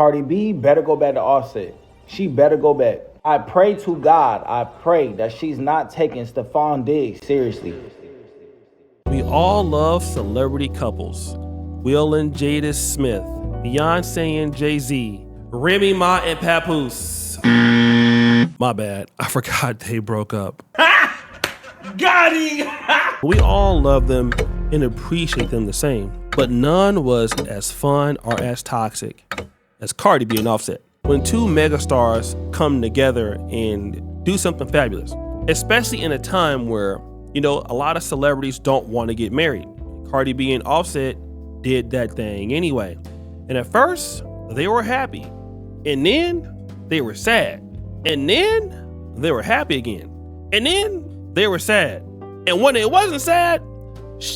Cardi B better go back to Offset. She better go back. I pray to God, I pray that she's not taking Stefon Diggs seriously. We all love celebrity couples. Will and Jada Smith, Beyonce and Jay-Z, Remy Ma and Papoose. My bad, I forgot they broke up. Got him! We all love them and appreciate them the same, but none was as fun or as toxic as Cardi B and Offset. When two megastars come together and do something fabulous, especially in a time where, a lot of celebrities don't want to get married. Cardi B and Offset did that thing anyway. And at first, they were happy. And then they were sad. And then they were happy again. And then they were sad. And when it wasn't sad,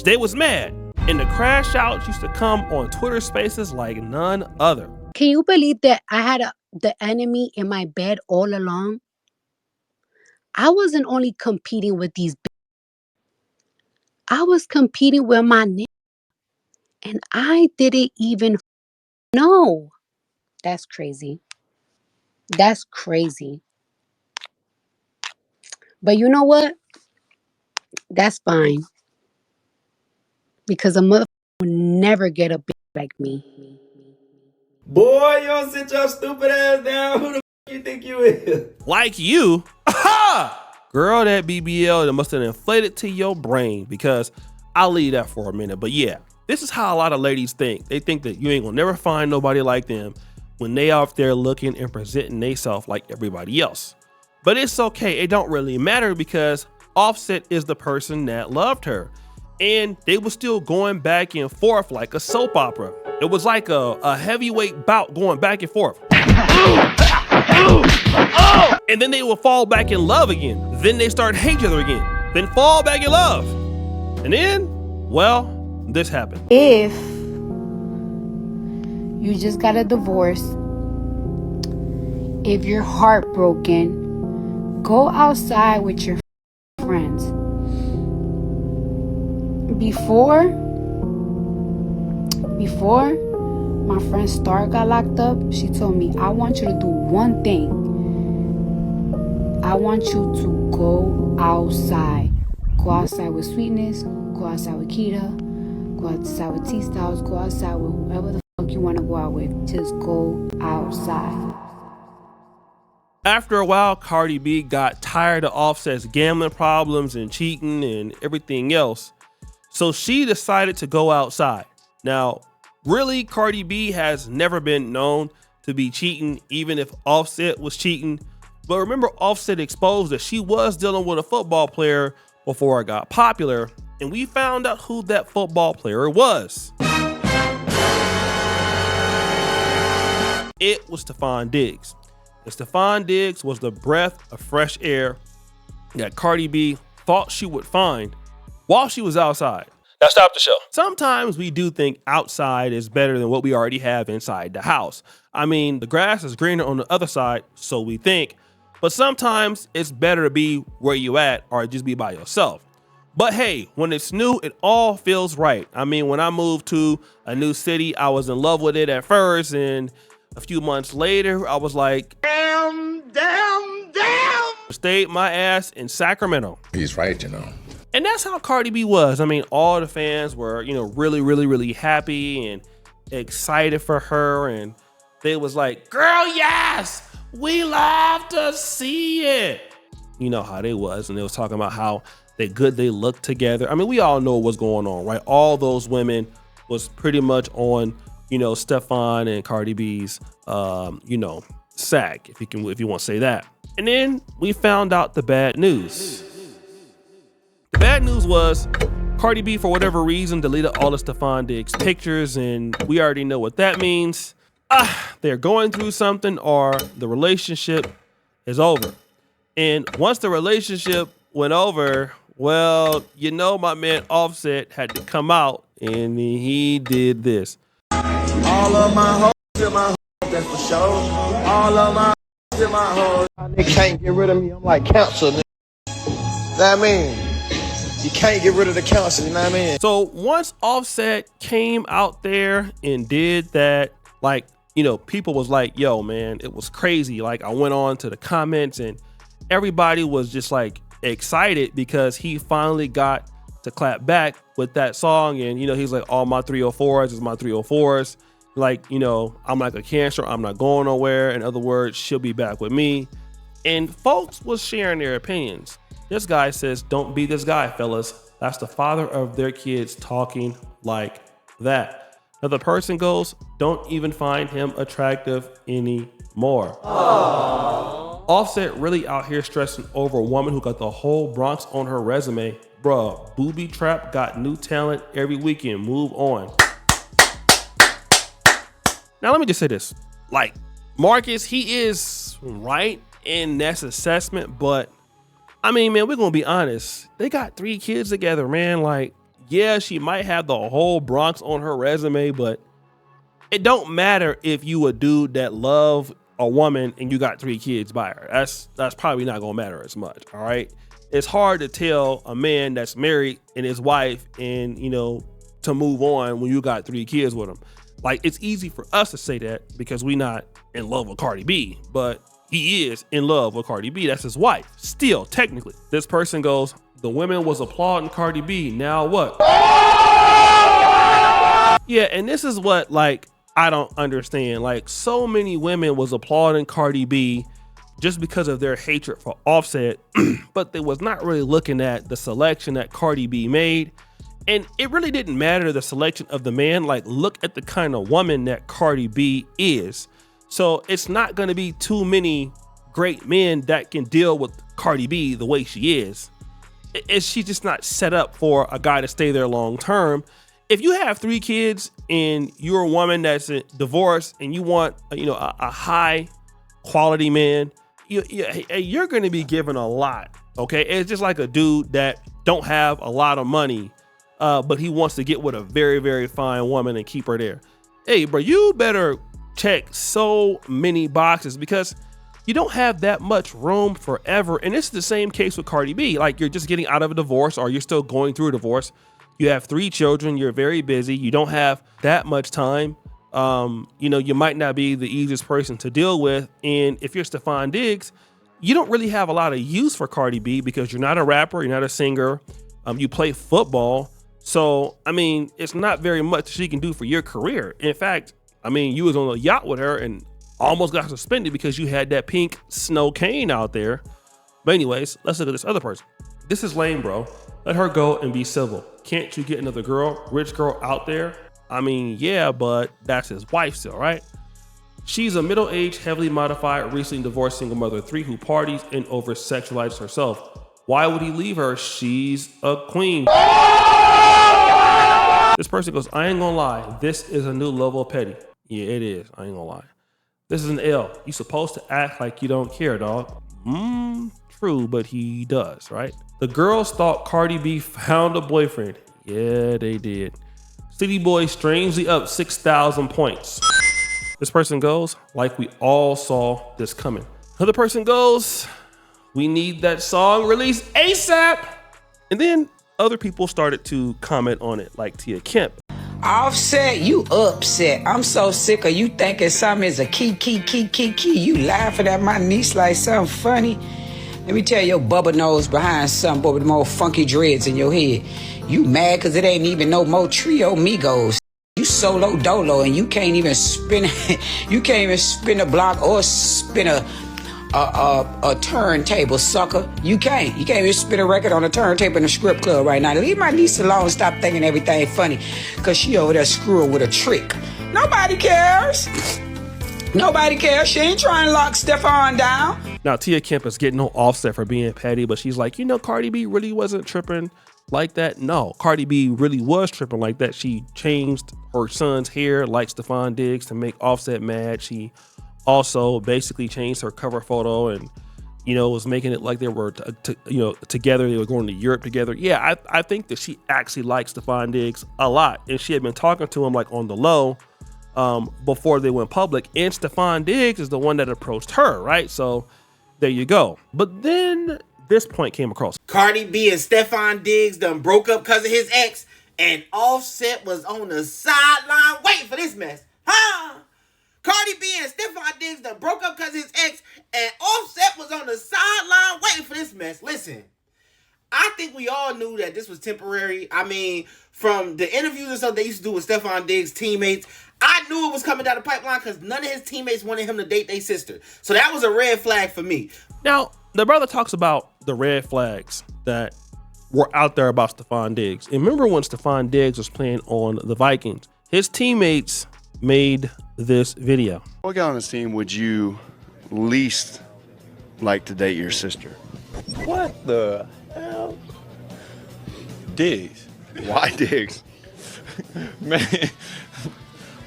they was mad. And the crash outs used to come on Twitter Spaces like none other. Can you believe that I had the enemy in my bed all along? I wasn't only competing with these I was competing with my nigga. And I didn't even know. That's crazy. That's crazy. But you know what? That's fine. Because a motherfucker will never get a bitch like me. Boy, you don't sit your stupid ass down. Who the you think you is? Like you? Aha! Girl, that BBL that must have inflated to your brain, because I'll leave that for a minute. But yeah, this is how a lot of ladies think. They think that you ain't gonna never find nobody like them when they out there looking and presenting themselves like everybody else. But it's okay, it don't really matter, because Offset is the person that loved her. And they were still going back and forth like a soap opera. It was like a heavyweight bout going back and forth. And then they will fall back in love again. Then they start hating each other again. Then fall back in love. And then, well, this happened. If you just got a divorce, if you're heartbroken, go outside with your friends. Before my friend Star got locked up, she told me, I want you to do one thing. I want you to go outside. Go outside with Sweetness, go outside with Kita, go outside with T-Styles, go outside with whoever the fuck you want to go out with. Just go outside. After a while, Cardi B got tired of Offset's gambling problems and cheating and everything else. So she decided to go outside. Now, really, Cardi B has never been known to be cheating, even if Offset was cheating. But remember, Offset exposed that she was dealing with a football player before it got popular, and we found out who that football player was. It was Stefon Diggs. And Stefon Diggs was the breath of fresh air that Cardi B thought she would find while she was outside. Now stop the show. Sometimes we do think outside is better than what we already have inside the house. I mean, the grass is greener on the other side, so we think. But sometimes it's better to be where you at or just be by yourself. But hey, when it's new, it all feels right. I mean, when I moved to a new city, I was in love with it at first, and a few months later, I was like, damn. Stayed my ass in Sacramento. He's right, you know. And that's how Cardi B was. I mean, all the fans were, really, really, really happy and excited for her. And they was like, girl, yes, we love to see it. You know how they was. And they was talking about how they looked together. I mean, we all know what's going on, right? All those women was pretty much on, Stefon and Cardi B's, sack, if you want to say that. And then we found out the bad news. The bad news was Cardi B, for whatever reason, deleted all of Stefon Diggs' pictures, and we already know what that means. They're going through something, or the relationship is over. And once the relationship went over, well, my man Offset had to come out, and he did this. All of my hoes in my hoes, that's for sure. All of my hoes in my hoes. They can't get rid of me, I'm like cancer, nigga. That mean, you can't get rid of the cancer, you know what I mean? So once Offset came out there and did that, like, people was like, yo, man, it was crazy. Like, I went on to the comments and everybody was just like excited because he finally got to clap back with that song. And, he's like, all my 304s is my 304s. Like, I'm like a cancer. I'm not going nowhere. In other words, she'll be back with me. And folks was sharing their opinions. This guy says, don't be this guy, fellas. That's the father of their kids talking like that. Another person goes, don't even find him attractive anymore. Aww. Offset really out here stressing over a woman who got the whole Bronx on her resume. Bruh, booby trap got new talent every weekend. Move on. Now, let me just say this. Like, Marcus, he is right in Ness' assessment, but I mean, man, we're going to be honest. They got 3 kids together, man. Like, yeah, she might have the whole Bronx on her resume, but it don't matter if you a dude that love a woman and you got 3 kids by her. That's probably not going to matter as much, all right? It's hard to tell a man that's married and his wife and, to move on when you got 3 kids with him. Like, it's easy for us to say that because we not in love with Cardi B, but he is in love with Cardi B. That's his wife. Still, technically. This person goes, the women was applauding Cardi B. Now what? Yeah, and this is what, like, I don't understand. Like, so many women was applauding Cardi B just because of their hatred for Offset, but they was not really looking at the selection that Cardi B made. And it really didn't matter the selection of the man. Like, look at the kind of woman that Cardi B is. So it's not going to be too many great men that can deal with Cardi B the way she is. She's just not set up for a guy to stay there long term. If you have 3 kids and you're a woman that's divorced and you want, a high quality man, you're going to be given a lot. Okay. It's just like a dude that don't have a lot of money, but he wants to get with a very, very fine woman and keep her there. Hey, bro, you better check so many boxes because you don't have that much room forever. And it's the same case with Cardi B. Like, you're just getting out of a divorce or you're still going through a divorce. You have 3 children. You're very busy. You don't have that much time. You might not be the easiest person to deal with. And if you're Stefon Diggs, you don't really have a lot of use for Cardi B because you're not a rapper. You're not a singer. You play football. So, I mean, it's not very much she can do for your career. In fact, I mean, you was on a yacht with her and almost got suspended because you had that pink snow cane out there. But anyways, let's look at this other person. This is lame, bro. Let her go and be civil. Can't you get another rich girl out there? I mean, yeah, but that's his wife still, right? She's a middle-aged, heavily modified, recently divorced single mother of 3 who parties and over-sexualizes herself. Why would he leave her? She's a queen. This person goes, I ain't gonna lie. This is a new level of petty. Yeah, it is. I ain't gonna lie. This is an L. You supposed to act like you don't care, dog. True, but he does, right? The girls thought Cardi B found a boyfriend. Yeah, they did. City Boy strangely up 6,000 points. This person goes, like we all saw this coming. Another person goes, we need that song released ASAP. And then other people started to comment on it, like Tia Kemp. Offset, you upset. I'm so sick of you thinking something is a key. You laughing at my niece like something funny. Let me tell your bubba nose behind something with more funky dreads in your head. You mad cause it ain't even no more Trio Migos. You solo dolo and you can't even spin a block or spin a turntable, sucker. You can't even spin a record on a turntable in a strip club right now. Leave my niece alone. Stop thinking everything funny because she over there screwing with a trick. Nobody cares. Nobody cares. She ain't trying to lock Stefon down. Now, Tia Kemp is getting no Offset for being petty, but she's like, Cardi B really wasn't tripping like that. No, Cardi B really was tripping like that. She changed her son's hair like Stefon Diggs to make Offset mad. She also basically changed her cover photo and, was making it like they were, together. They were going to Europe together. Yeah, I think that she actually likes Stefon Diggs a lot. And she had been talking to him like on the low before they went public. And Stefon Diggs is the one that approached her, right? So there you go. But then this point came across. Cardi B and Stefon Diggs done broke up because of his ex, and Offset was on the sideline waiting for this mess. Huh? Cardi B and Stefon Diggs done broke up because his ex, and Offset was on the sideline waiting for this mess. Listen, I think we all knew that this was temporary. I mean, from the interviews and stuff they used to do with Stefon Diggs' teammates, I knew it was coming down the pipeline because none of his teammates wanted him to date their sister. So that was a red flag for me. Now, the brother talks about the red flags that were out there about Stefon Diggs. And remember when Stefon Diggs was playing on the Vikings, his teammates made this video. What guy on this team would you least like to date your sister? What the hell? Diggs. Why Diggs? Man,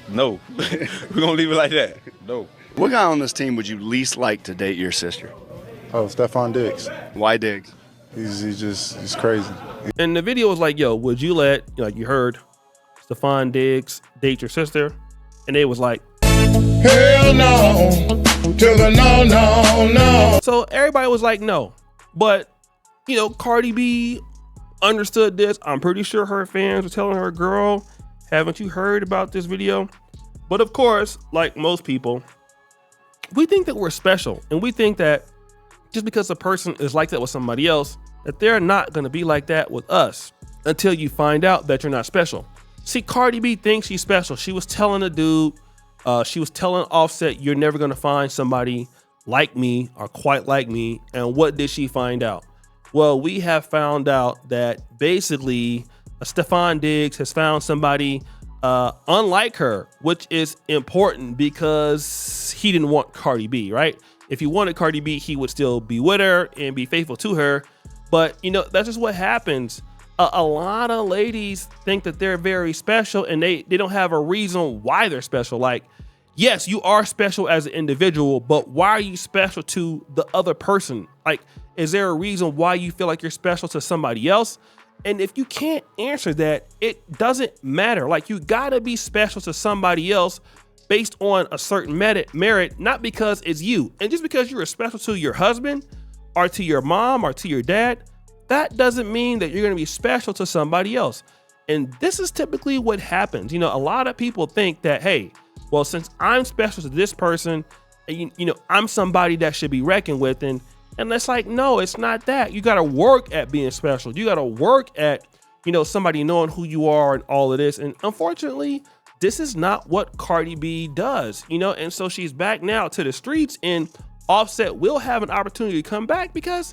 no. We're gonna leave it like that. No. What guy on this team would you least like to date your sister? Oh, Stefon Diggs. Why Diggs? He's crazy. And the video was like, yo, would you let, like you heard, Stefon Diggs date your sister? And they was like, Hell no. To the no, no, no. so everybody was like, no. But, you know, Cardi B understood this. I'm pretty sure her fans were telling her, girl, haven't you heard about this video? But of course, like most people, we think that we're special. And we think that just because a person is like that with somebody else, that they're not going to be like that with us until you find out that you're not special. See, Cardi B thinks she's special. She was telling a dude, she was telling Offset, you're never going to find somebody like me or quite like me. And what did she find out? Well, we have found out that basically Stefon Diggs has found somebody unlike her, which is important because he didn't want Cardi B, right? If he wanted Cardi B, he would still be with her and be faithful to her. But, you know, that's just what happens. A lot of ladies think that they're very special and they don't have a reason why they're special. Like, yes, you are special as an individual, but why are you special to the other person? Like, is there a reason why you feel like you're special to somebody else? And if you can't answer that, it doesn't matter. Like, you gotta be special to somebody else based on a certain merit, not because it's you. And just because you're special to your husband or to your mom or to your dad, that doesn't mean that you're going to be special to somebody else. And this is typically what happens. You know, a lot of people think that, hey, well, since I'm special to this person, you know, I'm somebody that should be reckoned with. And it's like, no, it's not that. You got to work at being special. You got to work at, you know, somebody knowing who you are and all of this. And unfortunately, this is not what Cardi B does, you know? And so she's back now to the streets, and Offset will have an opportunity to come back because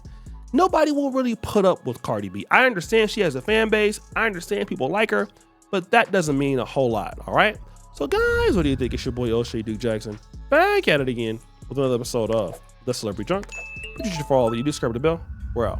nobody will really put up with Cardi B. I understand she has a fan base. I understand people like her, but that doesn't mean a whole lot, all right? So guys, what do you think? It's your boy O'Shea Duke Jackson back at it again with another episode of The Celebrity Drunk. For all that you do, subscribe to the bell. We're out.